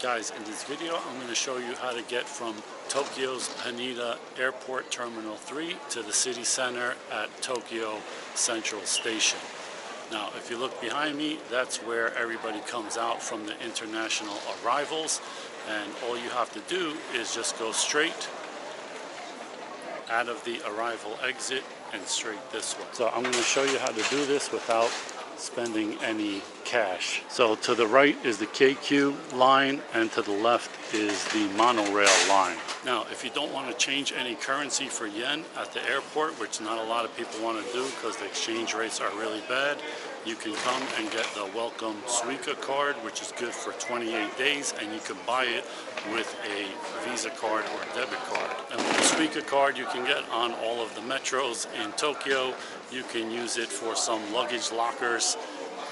Guys, in this video I'm going to show you how to get from Tokyo's Haneda Airport Terminal 3 to the city center at Tokyo Central Station. Now if you look behind me, that's where everybody comes out from the international arrivals, and all you have to do is just go straight out of the arrival exit and straight this way. So I'm going to show you how to do this without spending any cash. So to the right is the Keikyu line and to the left is the Monorail line. Now if you don't want to change any currency for yen at the airport, which not a lot of people want to do because the exchange rates are really bad, you can come and get the Welcome Suica Card, which is good for 28 days, and you can buy it with a Visa card or debit card. And with the Suica Card you can get on all of the metros in Tokyo. You can use it for some luggage lockers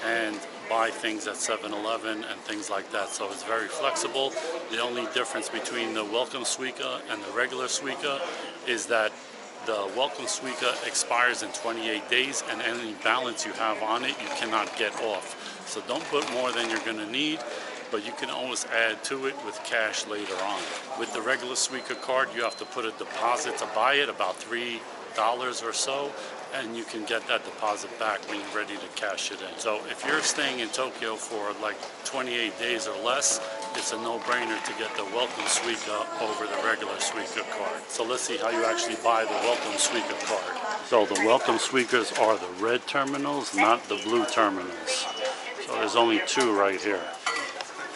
and buy things at 7-Eleven and things like that. So it's very flexible. The only difference between the Welcome Suica and the regular Suica is that the Welcome Suica expires in 28 days, and any balance you have on it you cannot get off. So don't put more than you're going to need, but you can always add to it with cash later on. With the regular Suica card you have to put a deposit to buy it, about $3 or so, and you can get that deposit back when you're ready to cash it in. So if you're staying in Tokyo for like 28 days or less, it's a no-brainer to get the Welcome Suica over the regular Suica card. So let's see how you actually buy the Welcome Suica card. So the Welcome Suicas are the red terminals, not the blue terminals. So there's only two right here.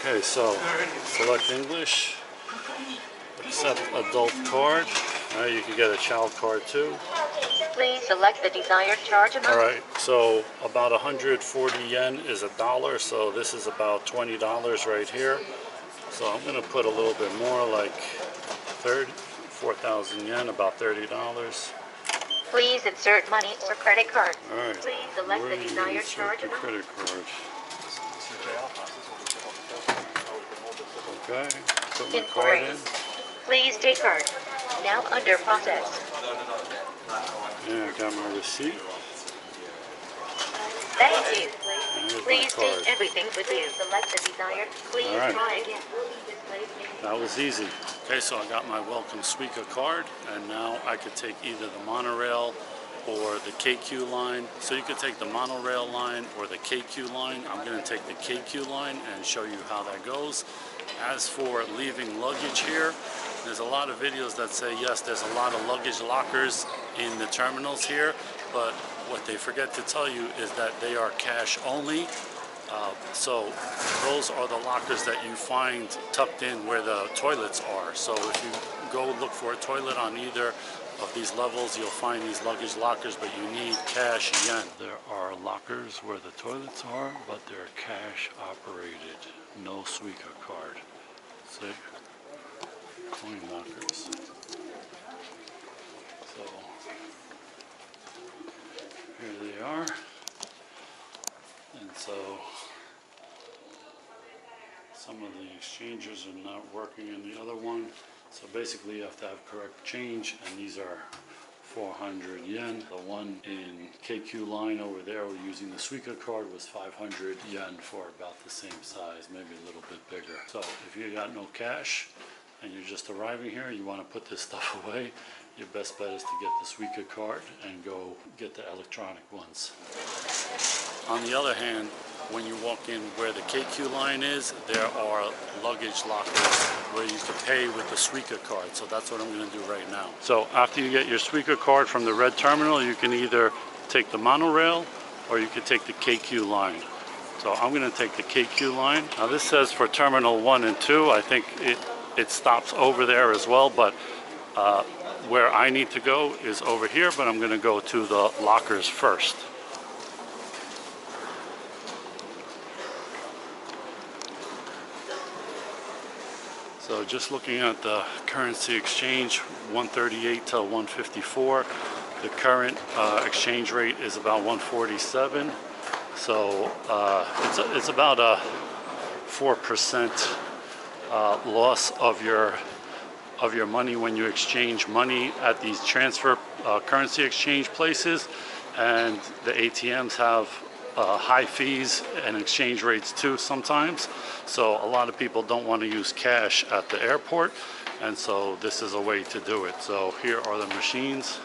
Okay, so select English, accept adult card. You can get a child card too. Please select the desired charge amount. Alright, so about 140 yen is $1, so this is about $20 right here. So I'm going to put a little bit more, like 4,000 yen, about $30. Please insert money or credit card. Alright, Please select the desired charge amount. credit card. Okay, put my card in. Please take card. Now under process. Yeah, I got my receipt. Thank you. Here's Please my card. take everything with you. Select the desired. Please Alright. try again. That was easy. Okay, so I got my Welcome Suica card, and now I could take either the Monorail or the Keikyu line. So you could take the Monorail line or the Keikyu line. I'm going to take the Keikyu line and show you how that goes. As for leaving luggage here, there's a lot of videos that say yes, there's a lot of luggage lockers in the terminals here, but what they forget to tell you is that they are cash only. So those are the lockers that you find tucked in where the toilets are. So if you go look for a toilet on either of these levels, you'll find these luggage lockers, but you need cash yen. There are lockers where the toilets are, but they're cash operated, no Suica card. See? Coin lockers. So here they are. And so some of the exchangers are not working in the other one. So basically you have to have correct change, and these are 400 yen. The one in Keikyu line over there, we're using the Suica card, was 500 yen for about the same size, maybe a little bit bigger. So if you got no cash and you're just arriving here, you want to put this stuff away, your best bet is to get the Suica card and go get the electronic ones. On the other hand, when you walk in where the Keikyu line is, there are luggage lockers where you can pay with the Suica card. So that's what I'm going to do right now. So after you get your Suica card from the red terminal, you can either take the Monorail or you can take the Keikyu line. So I'm going to take the Keikyu line. Now this says for Terminal 1 and 2. I think it stops over there as well, but where I need to go is over here, but I'm going to go to the lockers first. So just looking at the currency exchange, 138 to 154. The current exchange rate is about 147. So it's about a 4% loss of your money when you exchange money at these transfer currency exchange places, and the ATMs have high fees and exchange rates too sometimes. So a lot of people don't want to use cash at the airport, and so this is a way to do it. So here are the machines.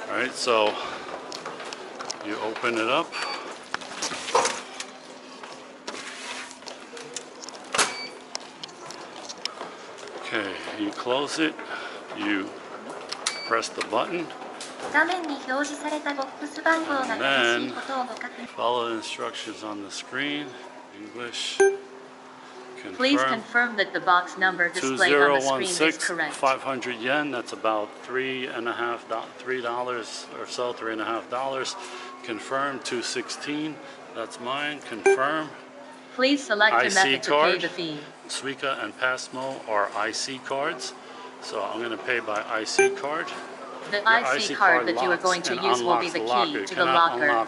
All right, so you open it up. Okay, you close it, you press the button, and then follow the instructions on the screen. English. Please confirm that the box number displayed on the screen is correct. 500 yen, that's about $3 or so, $3.50. Confirm. 216, that's mine. Confirm. Please select a IC method to card. pay the fee. Suica and Passmo are IC cards, so I'm going to pay by IC card. The IC card that you are going to use will be the key to the locker.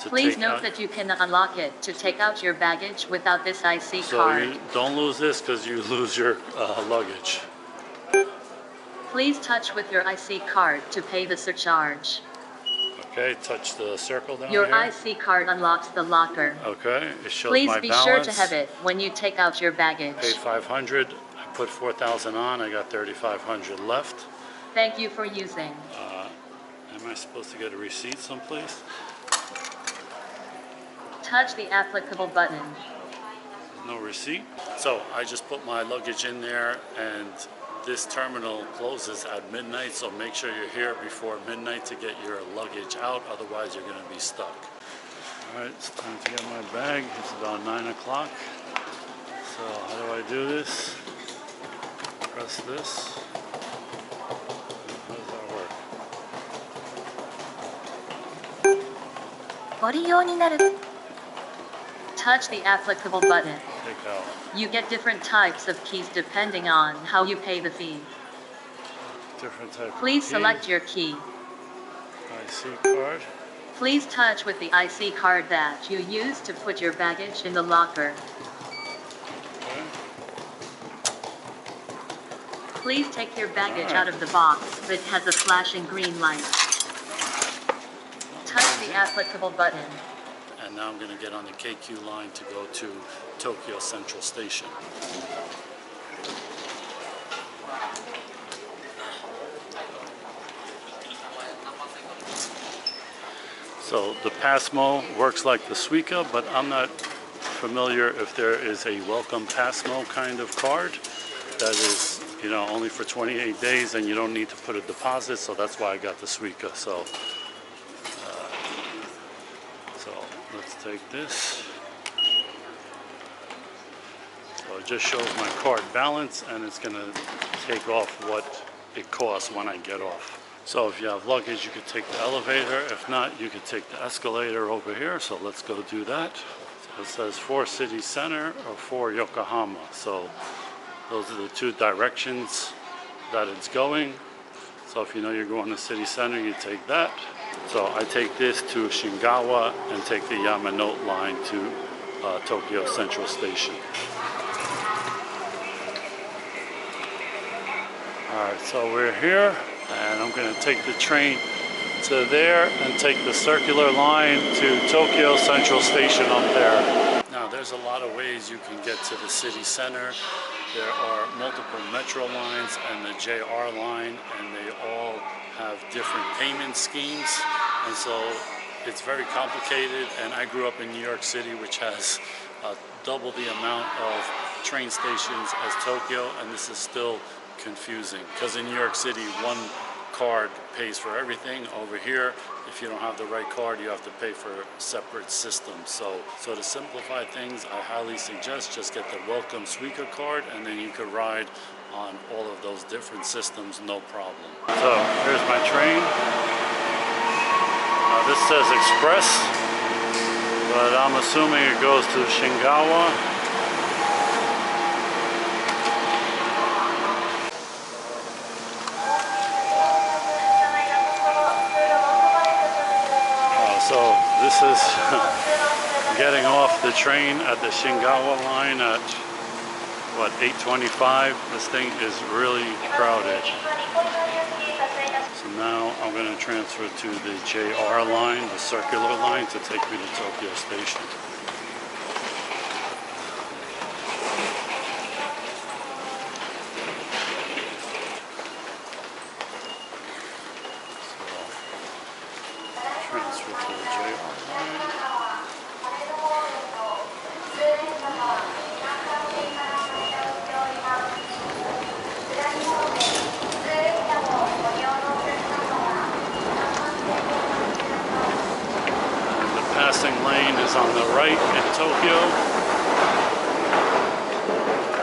Please note that you cannot unlock it to take out your baggage without this IC so card. You don't lose this because you lose your luggage. Please touch with your IC card to pay the surcharge. Okay, touch the circle down Your here. IC card unlocks the locker. Okay, it shows Please my be balance. sure to have it when you take out your baggage. Paid 500. I put 4,000 on. I got 3,500 left. Thank you for using. Am I supposed to get a receipt someplace? Touch the applicable button. No receipt. So I just put my luggage in there, and this terminal closes at midnight, so make sure you're here before midnight to get your luggage out, otherwise you're going to be stuck. All right, it's time to get my bag. It's about 9 o'clock. So how do I do this? Press this. How does that work? Touch the applicable button. Take out. You get different types of keys depending on how you pay the fee. Different type Please of key. select your key. IC card. Please touch with the IC card that you use to put your baggage in the locker. Okay. Please take your baggage out of the box that has a flashing green light. Touch the applicable button. And now I'm going to get on the Keikyu Line to go to Tokyo Central Station. So the Passmo works like the Suica, but I'm not familiar if there is a Welcome Passmo kind of card that is, only for 28 days and you don't need to put a deposit, so that's why I got the Suica. So let's take this. So it just shows my card balance, and it's going to take off what it costs when I get off. So if you have luggage, you could take the elevator. If not, you could take the escalator over here. So let's go do that. So it says for City Center or for Yokohama. So those are the two directions that it's going. So if you know you're going to City Center, you take that. So I take this to Shinagawa and take the Yamanote line to Tokyo Central Station. Alright, so we're here, and I'm going to take the train to there and take the circular line to Tokyo Central Station up there. Now there's a lot of ways you can get to the city center. There are multiple metro lines and the JR line, and they all have different payment schemes, and so it's very complicated. And I grew up in New York City, which has double the amount of train stations as Tokyo, and this is still confusing because in New York City one card pays for everything. Over here, if you don't have the right card, you have to pay for separate systems. So to simplify things, I highly suggest just get the Welcome Suica Card, and then you could ride on all of those different systems, no problem. So here's my train. This says Express, but I'm assuming it goes to Shinagawa. So this is getting off the train at the Shinagawa line at what, 8:25. This thing is really crowded. So now I'm going to transfer to the JR line, the circular line, to take me to Tokyo Station. So, transfer to the JR line. Passing lane is on the right in Tokyo.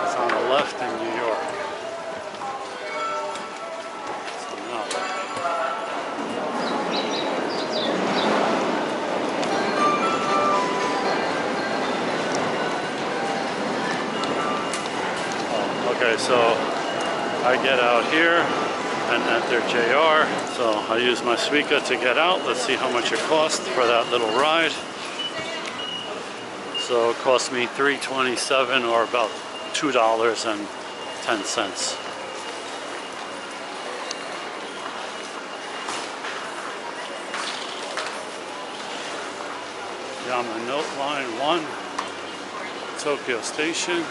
It's on the left in New York. So now, okay, so I get out here and enter JR. So I use my Suica to get out. Let's see how much it cost for that little ride. So it cost me $3.27 or about $2.10. Yamanote line 1, Tokyo Station.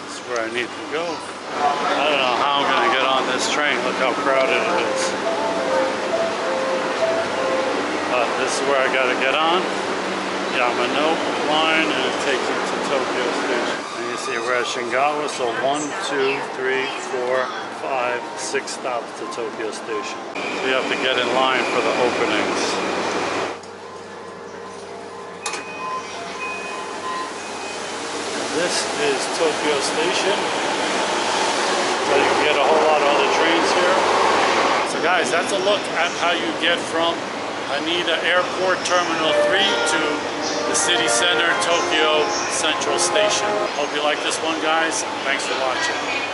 This is where I need to go. I don't know how I'm going to get on this train. Look how crowded it is. But this is where I got to get on. Yamanote line, and it takes you to Tokyo Station. And you see we're at Shinagawa, so 1, 2, 3, 4, 5, 6 stops to Tokyo Station. So you have to get in line for the openings. This is Tokyo Station. So you can get a whole lot of other trains here. So guys, that's a look at how you get from Haneda Airport Terminal 3 to the city center, Tokyo Central Station. Hope you like this one, guys. Thanks for watching.